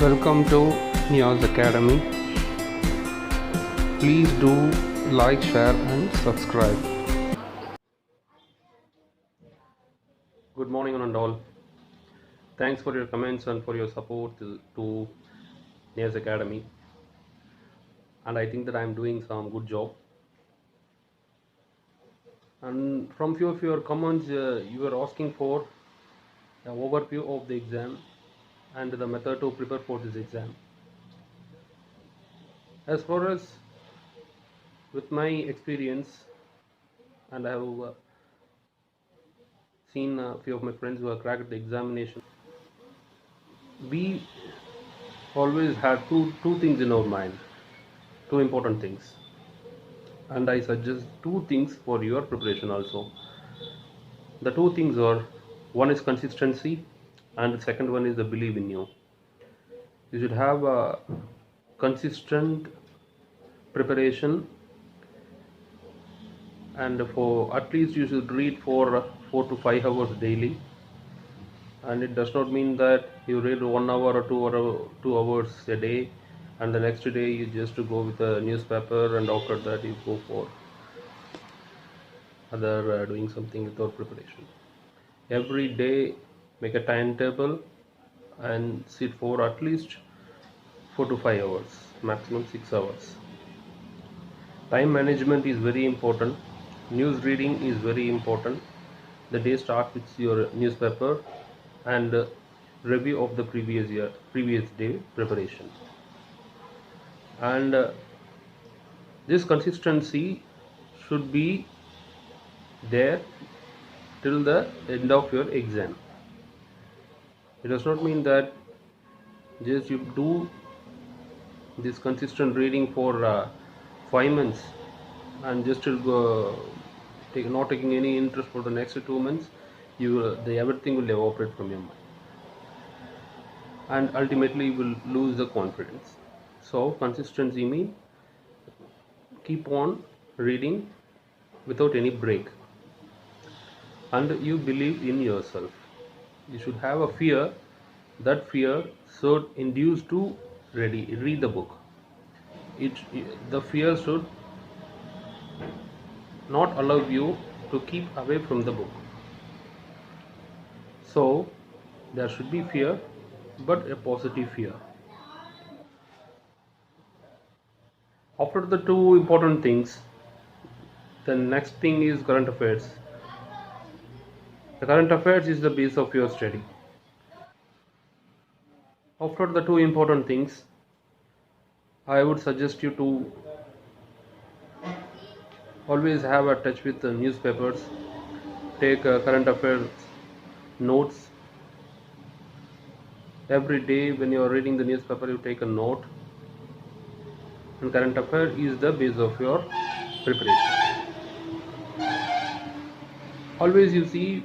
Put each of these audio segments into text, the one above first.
Welcome to Niaz Academy. Please do like, share, and subscribe. Good morning, one and all. Thanks for your comments and for your support to Niaz Academy. And I think that I'm doing some good job. And from few of your comments, you were asking for an overview of the exam and the method to prepare for this exam. As far as with my experience, and I have seen a few of my friends who have cracked the examination, we always have two things in our mind, two important things, and I suggest two things for your preparation also. The two things are, one is consistency and the second one is the belief in you. You should have a consistent preparation, and for at least you should read for 4 to 5 hours daily. And it does not mean that you read 1 hour or 2 hours a day and the next day you just to go with a newspaper and after that you go for other doing something without preparation. Every day make a timetable and sit for at least 4 to 5 hours, maximum 6 hours. Time management is very important. News reading is very important. The day starts with your newspaper and review of the previous day preparation. And this consistency should be there till the end of your exam. It does not mean that just you do this consistent reading for 5 months and just to go not taking any interest for the next 2 months. Everything will evaporate from your mind and ultimately you will lose the confidence. So consistency means keep on reading without any break, and you believe in yourself. You should have a fear. That fear should induce to read the book. The fear should not allow you to keep away from the book. So there should be fear, but a positive fear. After the two important things, the next thing is current affairs. The current affairs is the base of your study. After the two important things, I would suggest you to always have a touch with the newspapers. Take current affairs notes. Every day when you are reading the newspaper, you take a note. And current affair is the base of your preparation. Always you see,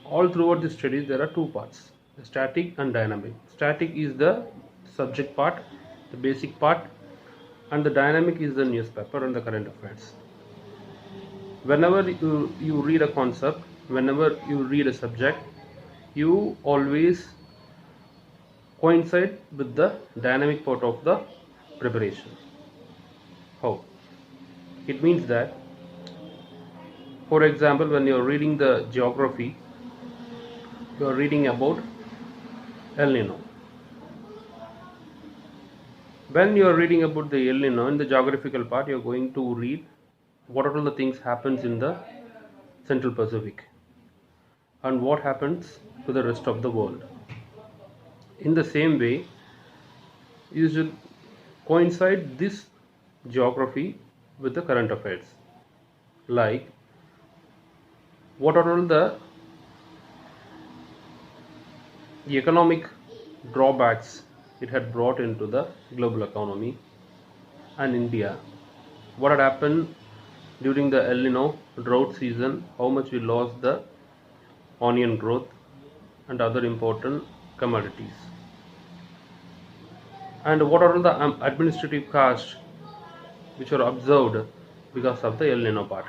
all throughout the studies there are two parts, the static and dynamic. Static is the subject part, the basic part, and the dynamic is the newspaper and the current affairs. Whenever you read a concept, whenever you read a subject, you always coincide with the dynamic part of the preparation. How? It means that, for example, when you are reading the geography, you are reading about El Nino. When you are reading about the El Nino in the geographical part, you are going to read what are all the things happens in the Central Pacific and what happens to the rest of the world. In the same way, you should coincide this geography with the current affairs, like what are all the economic drawbacks it had brought into the global economy and India, what had happened during the El Nino drought season, how much we lost the onion growth and other important commodities, and what are the administrative costs which are observed because of the El Nino part.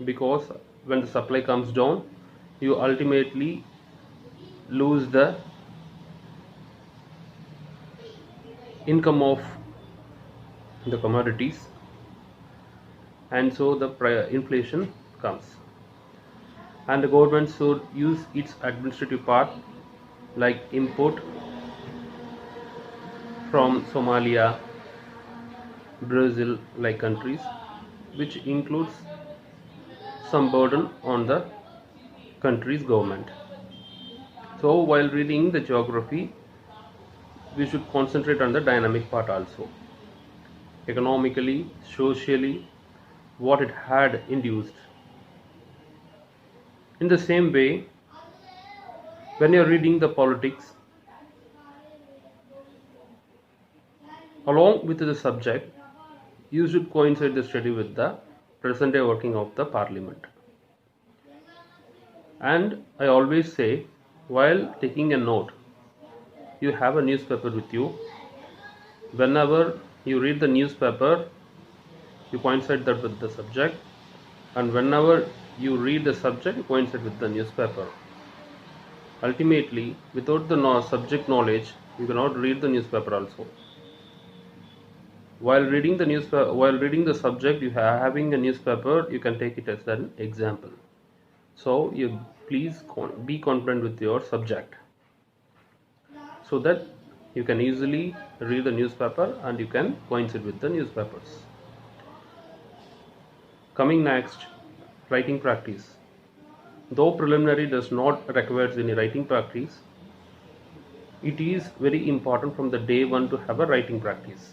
Because when the supply comes down, you ultimately lose the income of the commodities, and so the inflation comes. And the government should use its administrative part, like import from Somalia, Brazil, like countries, which includes some burden on the country's government. So while reading the geography, we should concentrate on the dynamic part also, economically, socially, what it had induced. In the same way, when you're reading the politics, along with the subject, you should coincide the study with the present day working of the parliament. And I always say, while taking a note, you have a newspaper with you. Whenever you read the newspaper, you coincide that with the subject, and whenever you read the subject, you coincide with the newspaper. Ultimately, without the subject knowledge, you cannot read the newspaper also. While reading the newspaper, while reading the subject, you having a newspaper, you can take it as an example. So you please be confident with your subject, so that you can easily read the newspaper and you can coincide with the newspapers. Coming next, writing practice. Though preliminary does not require any writing practice, it is very important from the day one to have a writing practice.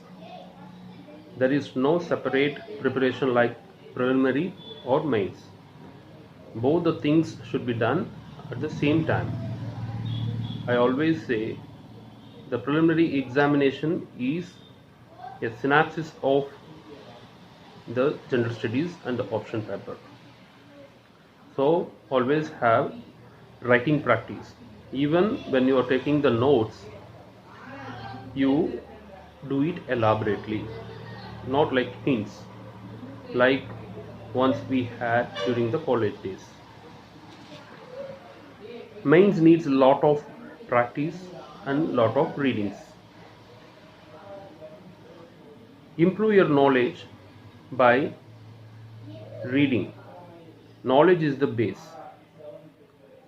There is no separate preparation like preliminary or mains. Both the things should be done at the same time. I always say the preliminary examination is a synopsis of the general studies and the option paper. So always have writing practice. Even when you are taking the notes, you do it elaborately, not like hints, like once we had during the college days. Mains needs a lot of practice and lot of readings. Improve your knowledge by reading. Knowledge is the base.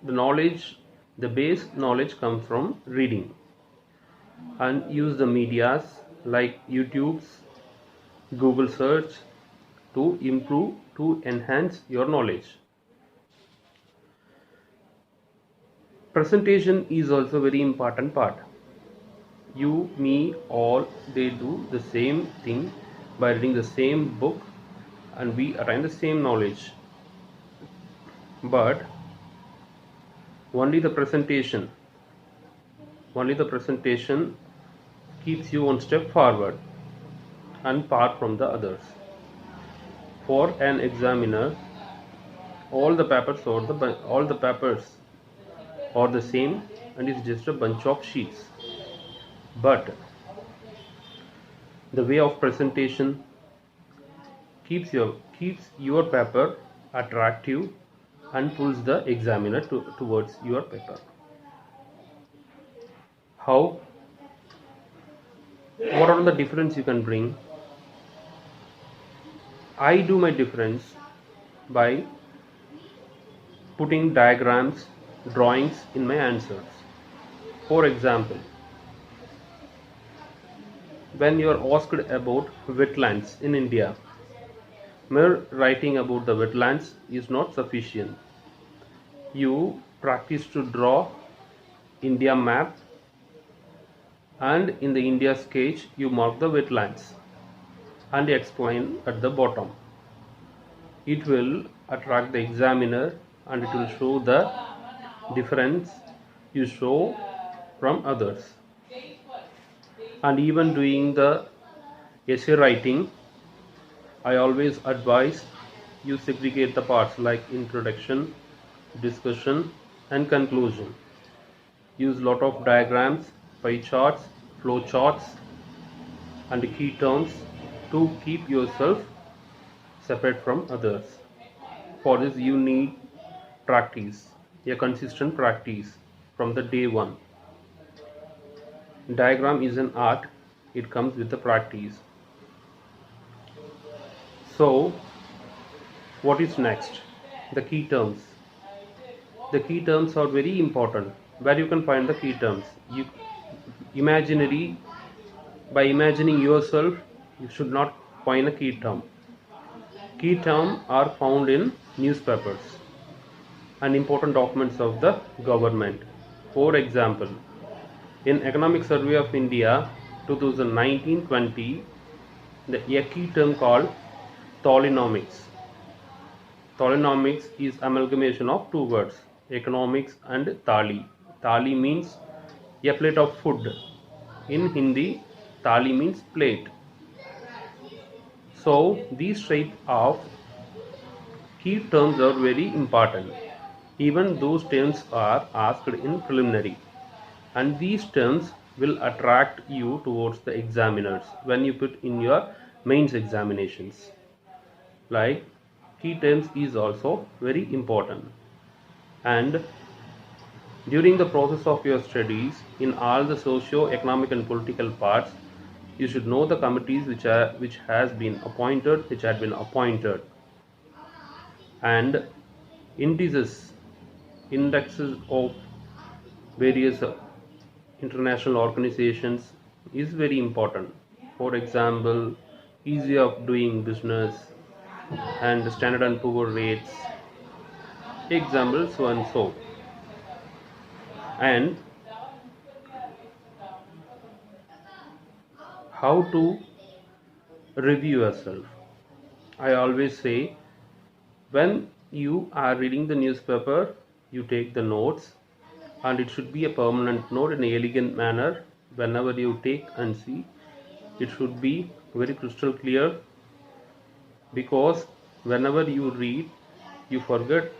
The base knowledge comes from reading. And use the medias like YouTube's, Google search to improve, to enhance your knowledge. Presentation is also very important part. You, me, all, they do the same thing by reading the same book, and we attain the same knowledge. But only the presentation keeps you one step forward and apart from the others. For an examiner, all the papers are the same, and it's just a bunch of sheets. But the way of presentation keeps your paper attractive and pulls the examiner towards your paper. How? What are the difference you can bring? I do my difference by putting diagrams, drawings in my answers. For example, when you are asked about wetlands in India, mere writing about the wetlands is not sufficient. You practice to draw India map, and in the India sketch you mark the wetlands and explain at the bottom. It will attract the examiner and it will show the difference you show from others. And even doing the essay writing, I always advise you segregate the parts like introduction, discussion and conclusion. Use lot of diagrams, pie charts, flow charts and key terms to keep yourself separate from others. For this you need practice, a consistent practice from the day one. Diagram is an art it comes with the practice. So what is next? The key terms. The key terms are very important. Where you can find the key terms? You imaginary By imagining yourself, you should not find a key term. Key terms are found in newspapers and important documents of the government. For example, in Economic Survey of India 2019-20, a key term called Tolenomics. Tolenomics is amalgamation of two words, economics and thali. Thali means a plate of food. In Hindi, thali means plate. So these type of key terms are very important. Even those terms are asked in preliminary, and these terms will attract you towards the examiners when you put in your mains examinations. Like key terms is also very important, and during the process of your studies in all the socio-economic and political parts, you should know the committees which had been appointed, and indexes of various international organizations is very important. For example, ease of doing business and Standard and Poor rates, example so and so. And how to review yourself. I always say, when you are reading the newspaper, you take the notes, and it should be a permanent note in an elegant manner. Whenever you take and see, it should be very crystal clear, because whenever you read, you forget,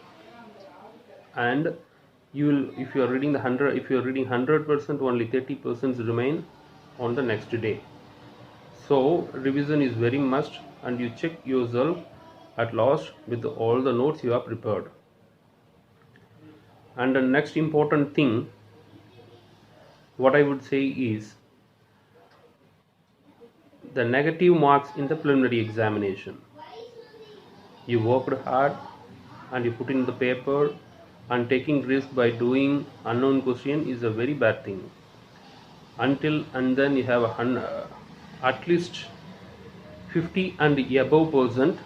and you will, if you are reading 100%, only 30% remain on the next day. So revision is very must, and you check yourself at last with all the notes you have prepared. And the next important thing, what I would say is, the negative marks in the preliminary examination. You worked hard and you put in the paper, and taking risk by doing unknown question is a very bad thing. Until and then you have at least 50 and above percent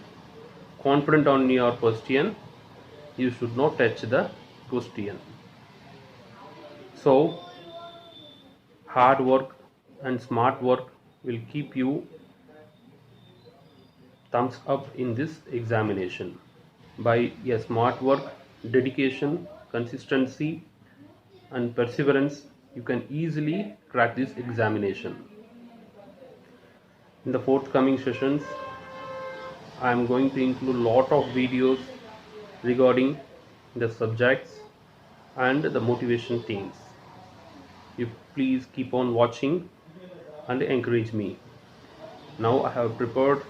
confident on your question, you should not touch the question. So hard work and smart work will keep you thumbs up in this examination. By a smart work, dedication, consistency and perseverance, you can easily crack this examination. In the forthcoming sessions, I am going to include lot of videos regarding the subjects and the motivation themes. You please keep on watching and encourage me. Now I have prepared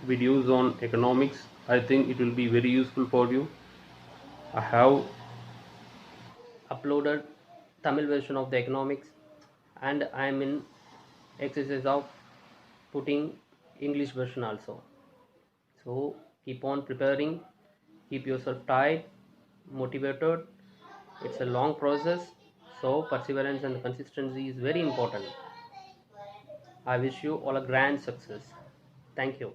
videos on economics. I think it will be very useful for you. I have uploaded Tamil version of the economics, and I am in exercise of putting English version also. So keep on preparing, keep yourself tight, motivated. It's a long process, so perseverance and consistency is very important. I wish you all a grand success. Thank you.